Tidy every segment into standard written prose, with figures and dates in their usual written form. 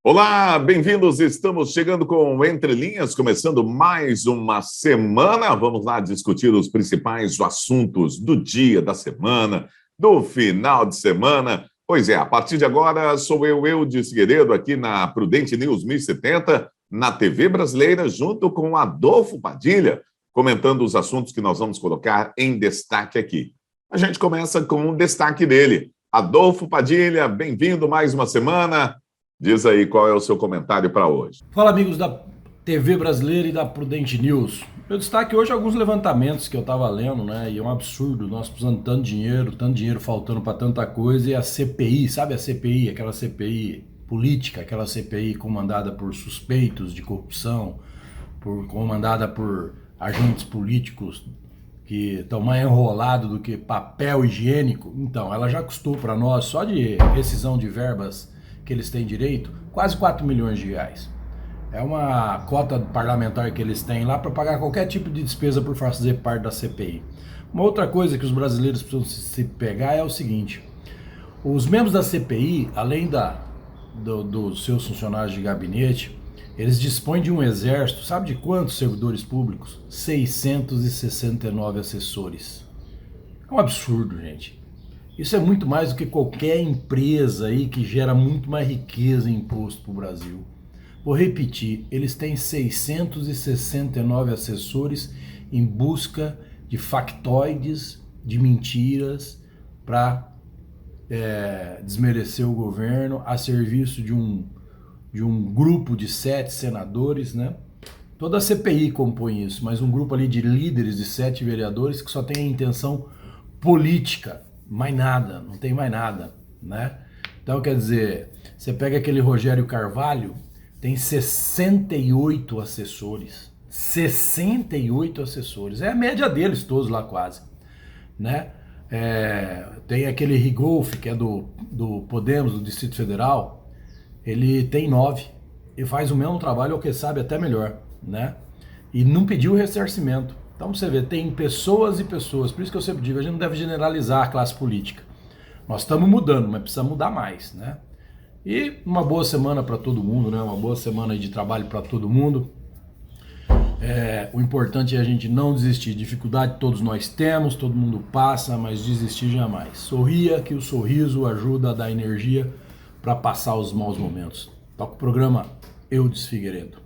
Olá, bem-vindos. Estamos chegando com Entre Linhas, começando mais uma semana. Vamos lá discutir os principais assuntos do dia, da semana, do final de semana. Pois é, a partir de agora sou Eudes Figueiredo, aqui na Prudente News 1070, na TV Brasileira, junto com Adolfo Padilha, comentando os assuntos que nós vamos colocar em destaque aqui. A gente começa com um destaque dele. Adolfo Padilha, bem-vindo mais uma semana. Diz aí qual é o seu comentário para hoje. Fala, amigos da TV Brasileira e da Prudente News. Eu destaque hoje alguns levantamentos que eu estava lendo, né? E é um absurdo, nós precisando de tanto dinheiro faltando para tanta coisa, e a CPI, sabe a CPI, aquela CPI política, aquela CPI comandada por suspeitos de corrupção, comandada por agentes políticos que estão mais enrolados do que papel higiênico. Então, ela já custou para nós, só de rescisão de verbas que eles têm direito, quase 4 milhões de reais. É uma cota parlamentar que eles têm lá para pagar qualquer tipo de despesa por fazer parte da CPI. Uma outra coisa que os brasileiros precisam se pegar é o seguinte: os membros da CPI, além dos seus funcionários de gabinete, eles dispõem de um exército, sabe de quantos servidores públicos? 669 assessores. É um absurdo, gente. Isso é muito mais do que qualquer empresa aí que gera muito mais riqueza e imposto para o Brasil. Vou repetir, eles têm 669 assessores em busca de factoides, de mentiras, para desmerecer o governo, a serviço de um grupo de 7 senadores, né? Toda a CPI compõe isso, mas um grupo ali de líderes de 7 vereadores que só tem a intenção política. Mais nada, não tem mais nada, né? Então, quer dizer, você pega aquele Rogério Carvalho, tem 68 assessores. 68 assessores. É a média deles todos lá quase, né? Tem aquele Rigolfi, que é do Podemos, do Distrito Federal, ele tem 9 e faz o mesmo trabalho, ou que sabe, até melhor, né? E não pediu ressarcimento. Então você vê, tem pessoas e pessoas, por isso que eu sempre digo, a gente não deve generalizar a classe política. Nós estamos mudando, mas precisa mudar mais, né? E uma boa semana para todo mundo, né? Uma boa semana de trabalho para todo mundo. O importante é a gente não desistir. Dificuldade todos nós temos, todo mundo passa, mas desistir jamais. Sorria, que o sorriso ajuda a dar energia para passar os maus momentos. Toca o programa Eudes Figueiredo.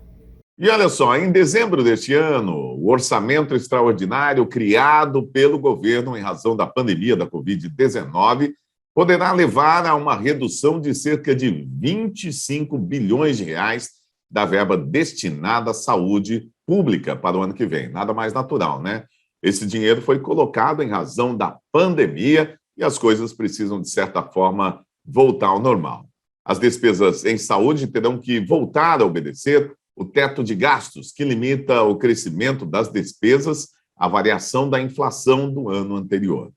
E olha só, em dezembro deste ano, o orçamento extraordinário criado pelo governo em razão da pandemia da Covid-19 poderá levar a uma redução de cerca de 25 bilhões de reais da verba destinada à saúde pública para o ano que vem. Nada mais natural, né? Esse dinheiro foi colocado em razão da pandemia e as coisas precisam, de certa forma, voltar ao normal. As despesas em saúde terão que voltar a obedecer o teto de gastos, que limita o crescimento das despesas à variação da inflação do ano anterior.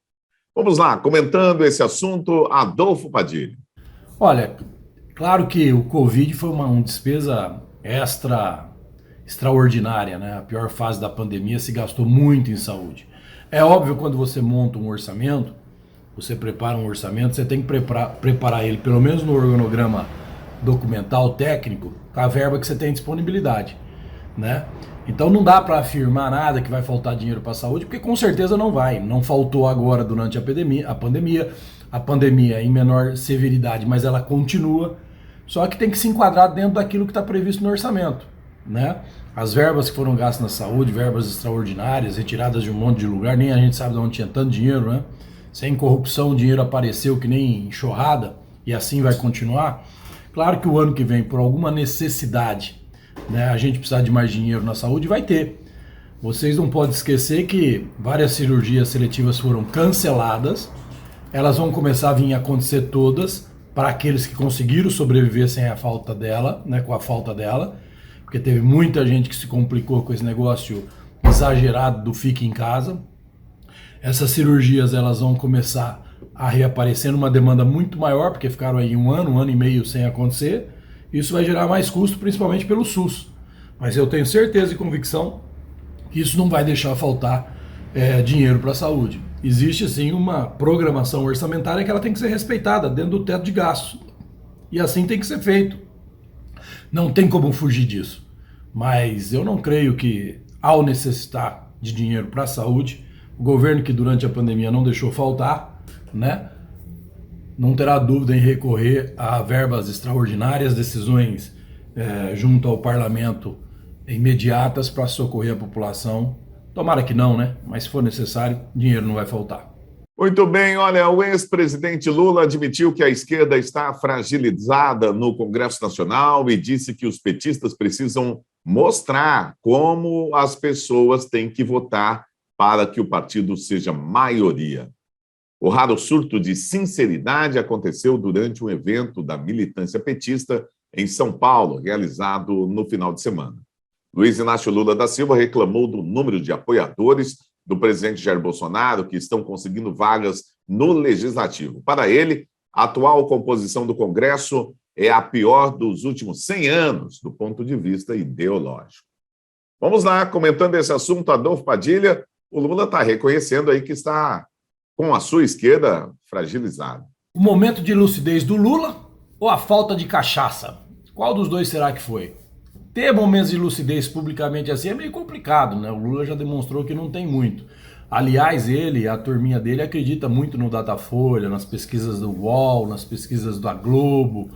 Vamos lá, comentando esse assunto, Adolfo Padilha. Olha, claro que o Covid foi uma despesa extraordinária, né? A pior fase da pandemia se gastou muito em saúde. É óbvio, quando você monta um orçamento, você prepara um orçamento, você tem que preparar ele, pelo menos no organograma documental, técnico, com a verba que você tem disponibilidade, né? Então não dá para afirmar nada que vai faltar dinheiro para a saúde, porque com certeza não vai. Não faltou agora durante a pandemia em menor severidade, mas ela continua. Só que tem que se enquadrar dentro daquilo que está previsto no orçamento, né? As verbas que foram gastas na saúde, verbas extraordinárias, retiradas de um monte de lugar, nem a gente sabe de onde tinha tanto dinheiro, né? Sem corrupção o dinheiro apareceu que nem enxurrada, e assim vai continuar. Claro que o ano que vem, por alguma necessidade, né, a gente precisar de mais dinheiro na saúde, vai ter. Vocês não podem esquecer que várias cirurgias seletivas foram canceladas, elas vão começar a vir a acontecer todas, para aqueles que conseguiram sobreviver sem a falta dela, né, com a falta dela, porque teve muita gente que se complicou com esse negócio exagerado do fique em casa. Essas cirurgias, elas vão começar a reaparecer numa demanda muito maior, porque ficaram aí um ano e meio sem acontecer. Isso vai gerar mais custo, principalmente pelo SUS, Mas eu tenho certeza e convicção que isso não vai deixar faltar dinheiro para a saúde. Existe sim uma programação orçamentária que ela tem que ser respeitada dentro do teto de gastos. E assim tem que ser feito. Não tem como fugir disso. Mas eu não creio que, ao necessitar de dinheiro para a saúde, o governo que durante a pandemia não deixou faltar, né, não terá dúvida em recorrer a verbas extraordinárias, decisões junto ao parlamento imediatas para socorrer a população. Tomara que não, né? Mas se for necessário, dinheiro não vai faltar. Muito bem, olha, o ex-presidente Lula admitiu que a esquerda está fragilizada no Congresso Nacional e disse que os petistas precisam mostrar como as pessoas têm que votar para que o partido seja maioria. O raro surto de sinceridade aconteceu durante um evento da militância petista em São Paulo, realizado no final de semana. Luiz Inácio Lula da Silva reclamou do número de apoiadores do presidente Jair Bolsonaro que estão conseguindo vagas no Legislativo. Para ele, a atual composição do Congresso é a pior dos últimos 100 anos, do ponto de vista ideológico. Vamos lá, comentando esse assunto, Adolfo Padilha, o Lula está reconhecendo aí que está com a sua esquerda fragilizada. O momento de lucidez do Lula ou a falta de cachaça? Qual dos dois será que foi? Ter momentos de lucidez publicamente assim é meio complicado, né? O Lula já demonstrou que não tem muito. Aliás, ele, a turminha dele, acredita muito no Datafolha, nas pesquisas do UOL, nas pesquisas da Globo.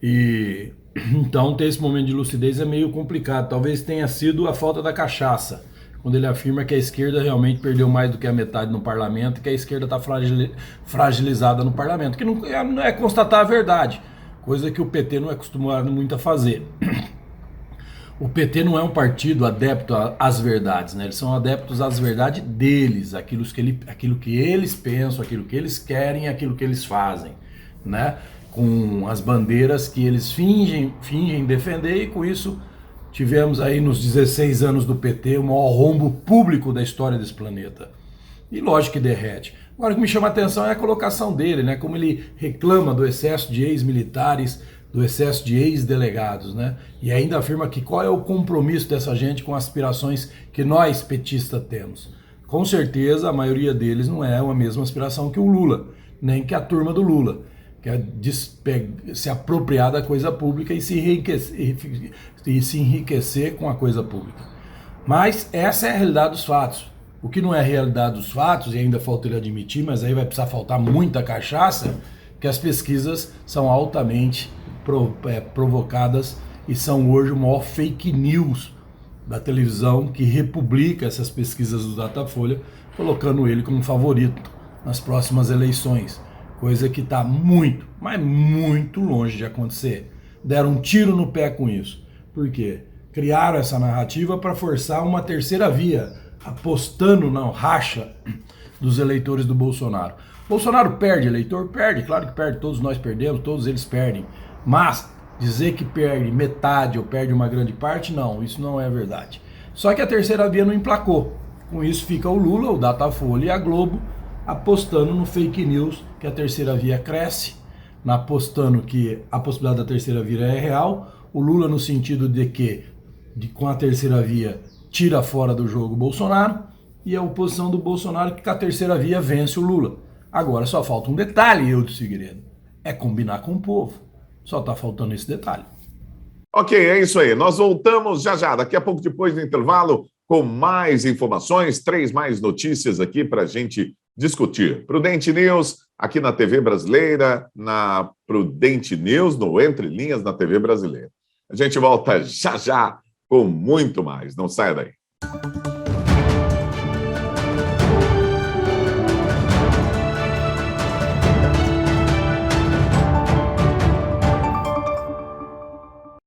E então ter esse momento de lucidez é meio complicado. Talvez tenha sido a falta da cachaça, quando ele afirma que a esquerda realmente perdeu mais do que a metade no parlamento e que a esquerda está fragilizada no parlamento, que não é constatar a verdade, coisa que o PT não é acostumado muito a fazer. O PT não é um partido adepto às verdades, né? Eles são adeptos às verdades deles, aquilo que eles pensam, aquilo que eles querem, aquilo que eles fazem, né? Com as bandeiras que eles fingem defender, e com isso tivemos aí nos 16 anos do PT o maior rombo público da história desse planeta. E lógico que derrete. Agora o que me chama a atenção é a colocação dele, né? Como ele reclama do excesso de ex-militares, do excesso de ex-delegados, né? E ainda afirma que qual é o compromisso dessa gente com as aspirações que nós petistas temos. Com certeza a maioria deles não é a mesma aspiração que o Lula, nem que a turma do Lula, que é se apropriar da coisa pública e se enriquecer com a coisa pública. Mas essa é a realidade dos fatos. O que não é a realidade dos fatos, e ainda falta ele admitir, mas aí vai precisar faltar muita cachaça, que as pesquisas são altamente provocadas e são hoje o maior fake news da televisão, que republica essas pesquisas do Datafolha, colocando ele como favorito nas próximas eleições, coisa que está muito, mas muito longe de acontecer. Deram um tiro no pé com isso. Por quê? Criaram essa narrativa para forçar uma terceira via, apostando na racha dos eleitores do Bolsonaro. Bolsonaro perde eleitor? Perde, claro que perde, todos nós perdemos, todos eles perdem. Mas dizer que perde metade ou perde uma grande parte, não, isso não é verdade. Só que a terceira via não emplacou. Com isso fica o Lula, o Datafolha e a Globo apostando no fake news que a terceira via cresce, apostando que a possibilidade da terceira via é real, o Lula no sentido de que com a terceira via tira fora do jogo o Bolsonaro, e a oposição do Bolsonaro que com a terceira via vence o Lula. Agora só falta um detalhe, Eudes Figueiredo, é combinar com o povo. Só está faltando esse detalhe. Ok, é isso aí. Nós voltamos já já, daqui a pouco depois do intervalo, com mais informações, 3 mais notícias aqui para a gente discutir. Prudente News, aqui na TV Brasileira, na Prudente News, no Entre Linhas, na TV Brasileira. A gente volta já já com muito mais. Não saia daí.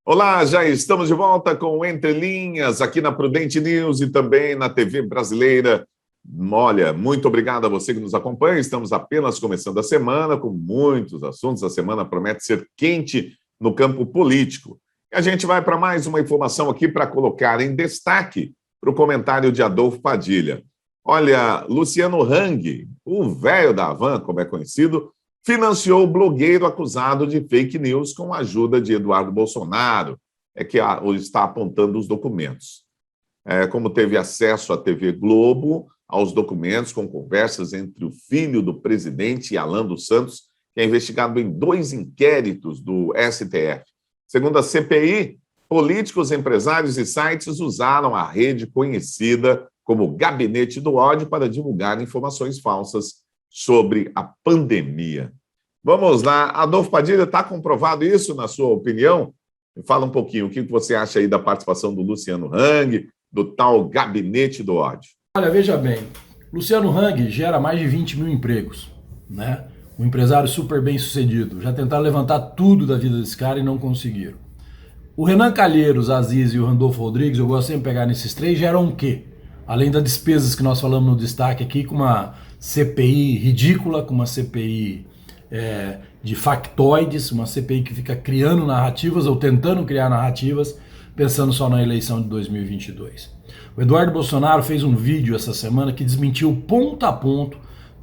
Olá, já estamos de volta com Entre Linhas, aqui na Prudente News e também na TV Brasileira. Olha, muito obrigado a você que nos acompanha. Estamos apenas começando a semana com muitos assuntos. A semana promete ser quente no campo político. E a gente vai para mais uma informação aqui para colocar em destaque para o comentário de Adolfo Padilha. Olha, Luciano Hang, o velho da Havan, como é conhecido, financiou o blogueiro acusado de fake news com a ajuda de Eduardo Bolsonaro. é que está apontando os documentos. Como teve acesso à TV Globo aos documentos com conversas entre o filho do presidente e Alan dos Santos, que é investigado em 2 inquéritos do STF. Segundo a CPI, políticos, empresários e sites usaram a rede conhecida como Gabinete do Ódio para divulgar informações falsas sobre a pandemia. Vamos lá, Adolfo Padilha, está comprovado isso, na sua opinião? Fala um pouquinho, o que você acha aí da participação do Luciano Hang, do tal Gabinete do Ódio? Olha, veja bem, Luciano Hang gera mais de 20 mil empregos, né? Um empresário super bem sucedido. Já tentaram levantar tudo da vida desse cara e não conseguiram. O Renan Calheiros, Aziz e o Randolfo Rodrigues, eu gosto sempre de pegar nesses 3, geram o quê? Além das despesas que nós falamos no destaque aqui, com uma CPI ridícula, com uma CPI de factoides, uma CPI que fica criando narrativas ou tentando criar narrativas, pensando só na eleição de 2022. O Eduardo Bolsonaro fez um vídeo essa semana que desmentiu ponto a ponto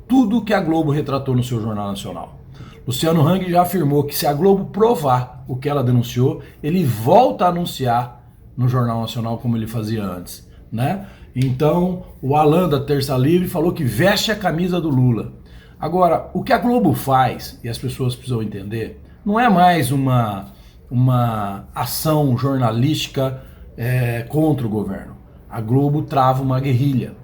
tudo que a Globo retratou no seu Jornal Nacional. Luciano Hang já afirmou que se a Globo provar o que ela denunciou, ele volta a anunciar no Jornal Nacional como ele fazia antes, né? Então, o Alan da Terça Livre falou que veste a camisa do Lula. Agora, o que a Globo faz, e as pessoas precisam entender, não é mais uma ação jornalística contra o governo. A Globo trava uma guerrilha.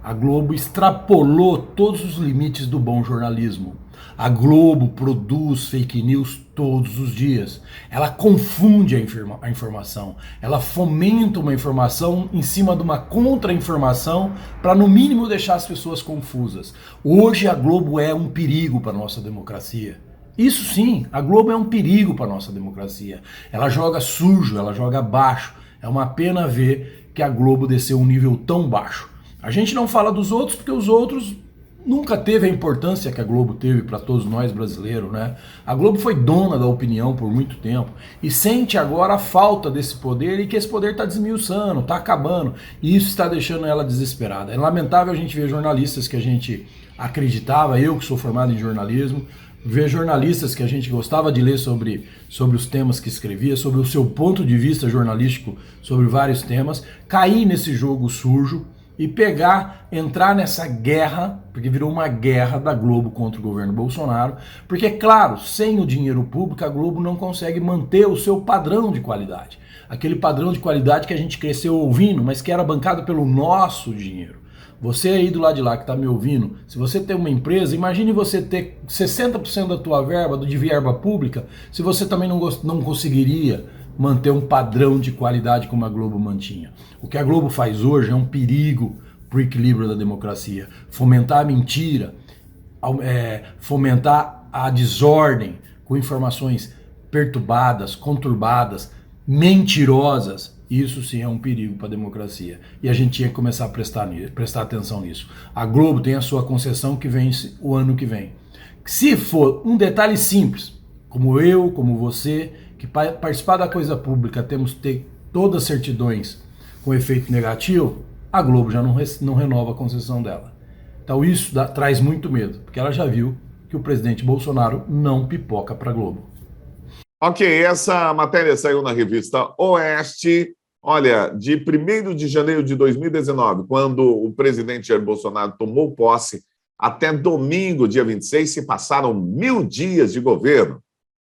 A Globo extrapolou todos os limites do bom jornalismo. A Globo produz fake news todos os dias. Ela confunde a informação. Ela fomenta uma informação em cima de uma contra-informação para, no mínimo, deixar as pessoas confusas. Hoje a Globo é um perigo para a nossa democracia. Isso sim, a Globo é um perigo para a nossa democracia. Ela joga sujo, ela joga baixo. É uma pena ver que a Globo desceu um nível tão baixo. A gente não fala dos outros porque os outros nunca teve a importância que a Globo teve para todos nós brasileiros, né? A Globo foi dona da opinião por muito tempo e sente agora a falta desse poder e que esse poder está desmiuçando, está acabando, e isso está deixando ela desesperada. É lamentável a gente ver jornalistas que a gente acreditava, eu que sou formado em jornalismo, ver jornalistas que a gente gostava de ler sobre os temas que escrevia, sobre o seu ponto de vista jornalístico sobre vários temas, cair nesse jogo sujo e entrar nessa guerra, porque virou uma guerra da Globo contra o governo Bolsonaro, porque, claro, sem o dinheiro público, a Globo não consegue manter o seu padrão de qualidade. Aquele padrão de qualidade que a gente cresceu ouvindo, mas que era bancado pelo nosso dinheiro. Você aí do lado de lá que está me ouvindo, se você tem uma empresa, imagine você ter 60% da tua verba, de verba pública, se você também não conseguiria manter um padrão de qualidade como a Globo mantinha. O que a Globo faz hoje é um perigo para o equilíbrio da democracia. Fomentar a mentira, fomentar a desordem com informações perturbadas, conturbadas, mentirosas. Isso sim é um perigo para a democracia. E a gente tinha que começar a prestar atenção nisso. A Globo tem a sua concessão que vence o ano que vem. Se for um detalhe simples, como eu, como você, que participar da coisa pública temos que ter todas as certidões com efeito negativo, a Globo já não renova a concessão dela. Então isso traz muito medo, porque ela já viu que o presidente Bolsonaro não pipoca para a Globo. Ok, essa matéria saiu na revista Oeste. Olha, de 1º de janeiro de 2019, quando o presidente Jair Bolsonaro tomou posse, até domingo, dia 26, se passaram 1000 dias de governo.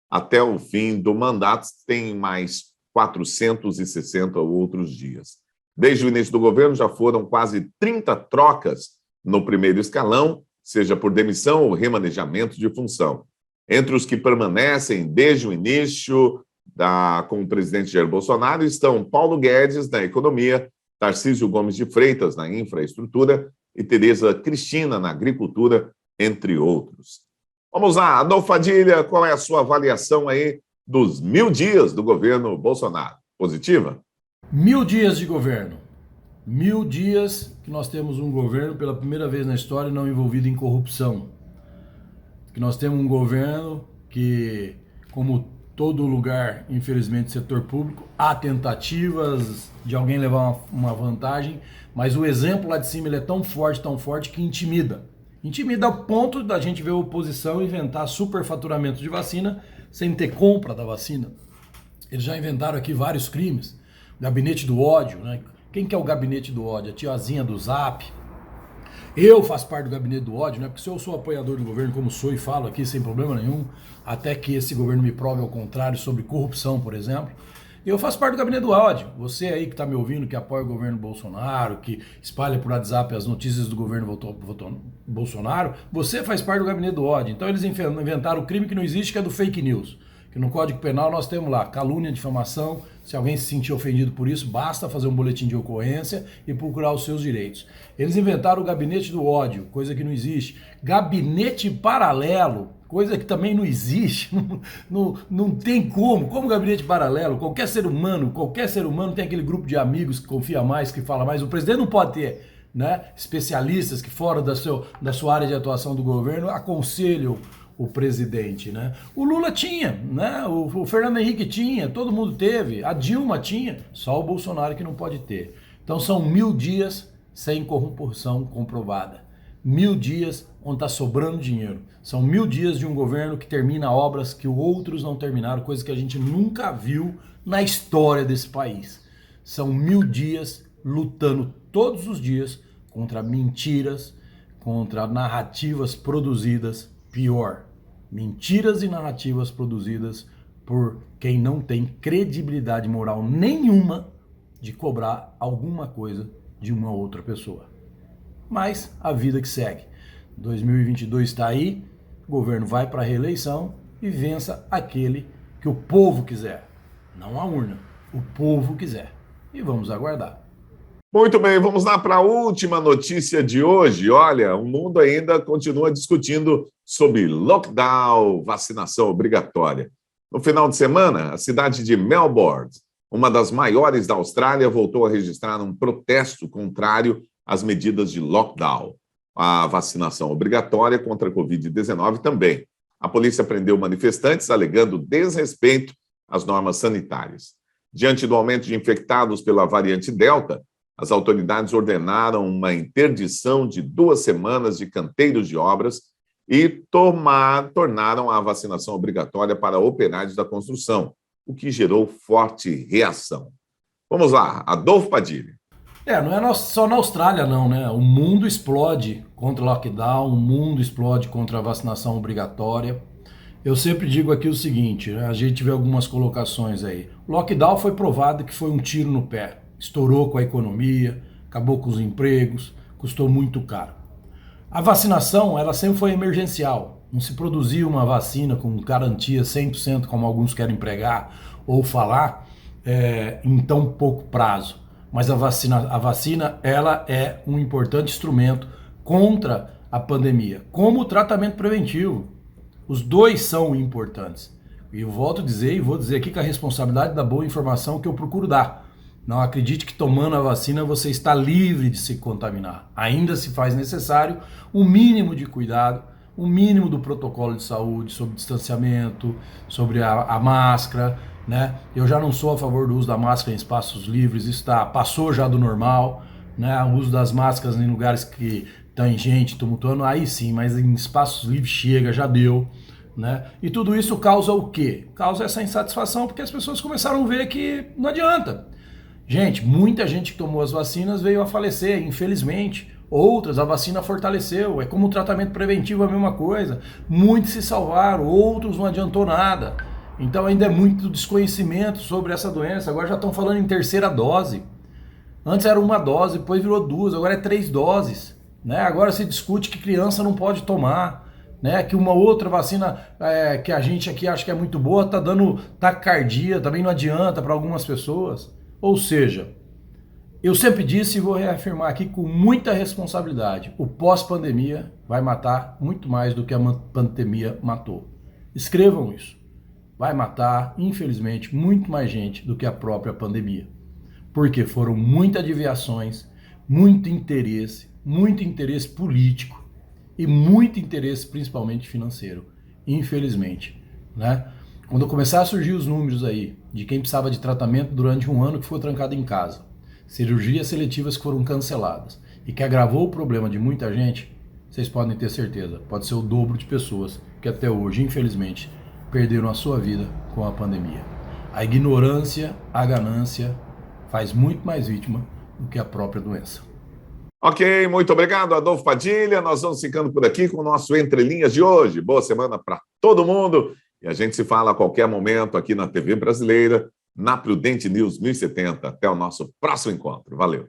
Até o fim do mandato, tem mais 460 outros dias. Desde o início do governo, já foram quase 30 trocas no primeiro escalão, seja por demissão ou remanejamento de função. Entre os que permanecem desde o início com o presidente Jair Bolsonaro estão Paulo Guedes, na economia, Tarcísio Gomes de Freitas, na infraestrutura, e Tereza Cristina, na agricultura, entre outros. Vamos lá, Adolfo Padilha, qual é a sua avaliação aí dos 1000 dias do governo Bolsonaro? Positiva? 1000 dias de governo. 1000 dias que nós temos um governo pela primeira vez na história não envolvido em corrupção. Que nós temos um governo que, como todo lugar, infelizmente, setor público, há tentativas de alguém levar uma vantagem, mas o exemplo lá de cima ele é tão forte que intimida. Intimida ao ponto da gente ver a oposição inventar superfaturamento de vacina sem ter compra da vacina. Eles já inventaram aqui vários crimes. Gabinete do ódio, né? Quem que é o gabinete do ódio? A tiazinha do Zap. Eu faço parte do gabinete do ódio, né? Porque se eu sou apoiador do governo, como sou e falo aqui sem problema nenhum, até que esse governo me prove ao contrário sobre corrupção, por exemplo, eu faço parte do gabinete do ódio. Você aí que está me ouvindo, que apoia o governo Bolsonaro, que espalha por WhatsApp as notícias do governo Bolsonaro, você faz parte do gabinete do ódio. Então eles inventaram o crime que não existe, que é do fake news. Que no Código Penal nós temos lá calúnia, difamação. Se alguém se sentir ofendido por isso, basta fazer um boletim de ocorrência e procurar os seus direitos. Eles inventaram o gabinete do ódio, coisa que não existe. Gabinete paralelo, coisa que também não existe. Não tem como gabinete paralelo. Qualquer ser humano tem aquele grupo de amigos que confia mais, que fala mais. O presidente não pode ter, né, especialistas que fora da sua área de atuação do governo aconselham o presidente, né? O Lula tinha, né? O Fernando Henrique tinha, todo mundo teve, a Dilma tinha, só o Bolsonaro que não pode ter. Então são 1000 dias sem corrupção comprovada. 1000 dias onde está sobrando dinheiro. São 1000 dias de um governo que termina obras que outros não terminaram, coisa que a gente nunca viu na história desse país. São 1000 dias lutando todos os dias contra mentiras, contra narrativas produzidas, pior, mentiras e narrativas produzidas por quem não tem credibilidade moral nenhuma de cobrar alguma coisa de uma outra pessoa. Mas a vida que segue. 2022 está aí, o governo vai para a reeleição e vença aquele que o povo quiser. Não a urna, o povo quiser. E vamos aguardar. Muito bem, vamos lá para a última notícia de hoje. Olha, o mundo ainda continua discutindo sobre lockdown, vacinação obrigatória. No final de semana, a cidade de Melbourne, uma das maiores da Austrália, voltou a registrar um protesto contrário às medidas de lockdown. A vacinação obrigatória contra a Covid-19 também. A polícia prendeu manifestantes alegando desrespeito às normas sanitárias. Diante do aumento de infectados pela variante Delta, as autoridades ordenaram uma interdição de 2 semanas de canteiros de obras e tornaram a vacinação obrigatória para operários da construção, o que gerou forte reação. Vamos lá, Adolfo Padilha. Não é só na Austrália não, né? O mundo explode contra o lockdown, o mundo explode contra a vacinação obrigatória. Eu sempre digo aqui o seguinte, né? A gente vê algumas colocações aí. O lockdown foi provado que foi um tiro no pé. Estourou com a economia, acabou com os empregos, custou muito caro. A vacinação, ela sempre foi emergencial. Não se produzia uma vacina com garantia 100%, como alguns querem pregar ou falar, em tão pouco prazo. Mas a vacina, ela é um importante instrumento contra a pandemia, como o tratamento preventivo. Os dois são importantes. E eu volto a dizer, e vou dizer aqui com a responsabilidade da boa informação que eu procuro dar. Não acredite que tomando a vacina você está livre de se contaminar. Ainda se faz necessário um mínimo de cuidado, um mínimo do protocolo de saúde, sobre distanciamento, sobre a máscara, né? Eu já não sou a favor do uso da máscara em espaços livres, isso passou já do normal, né? O uso das máscaras em lugares que tem gente tumultuando, aí sim, mas em espaços livres chega, já deu. Né? E tudo isso causa o quê? Causa essa insatisfação porque as pessoas começaram a ver que não adianta. Gente, muita gente que tomou as vacinas veio a falecer, infelizmente. Outras, a vacina fortaleceu. É como o tratamento preventivo, a mesma coisa. Muitos se salvaram, outros não adiantou nada. Então ainda é muito desconhecimento sobre essa doença. Agora já estão falando em terceira dose. Antes era 1 dose, depois virou 2, agora é 3 doses. Né? Agora se discute que criança não pode tomar. Né? Que uma outra vacina que a gente aqui acha que é muito boa está dando taquicardia, também não adianta para algumas pessoas. Ou seja, eu sempre disse e vou reafirmar aqui com muita responsabilidade, o pós-pandemia vai matar muito mais do que a pandemia matou. Escrevam isso. Vai matar, infelizmente, muito mais gente do que a própria pandemia. Porque foram muitas desviações, muito interesse político e muito interesse principalmente financeiro, infelizmente, né? Quando começar a surgir os números aí de quem precisava de tratamento durante 1 ano que ficou trancado em casa, cirurgias seletivas que foram canceladas e que agravou o problema de muita gente, vocês podem ter certeza, pode ser o dobro de pessoas que até hoje, infelizmente, perderam a sua vida com a pandemia. A ignorância, a ganância, faz muito mais vítima do que a própria doença. Ok, muito obrigado, Adolfo Padilha. Nós vamos ficando por aqui com o nosso Entre Linhas de hoje. Boa semana para todo mundo. E a gente se fala a qualquer momento aqui na TV Brasileira, na Prudente News 1070. Até o nosso próximo encontro. Valeu.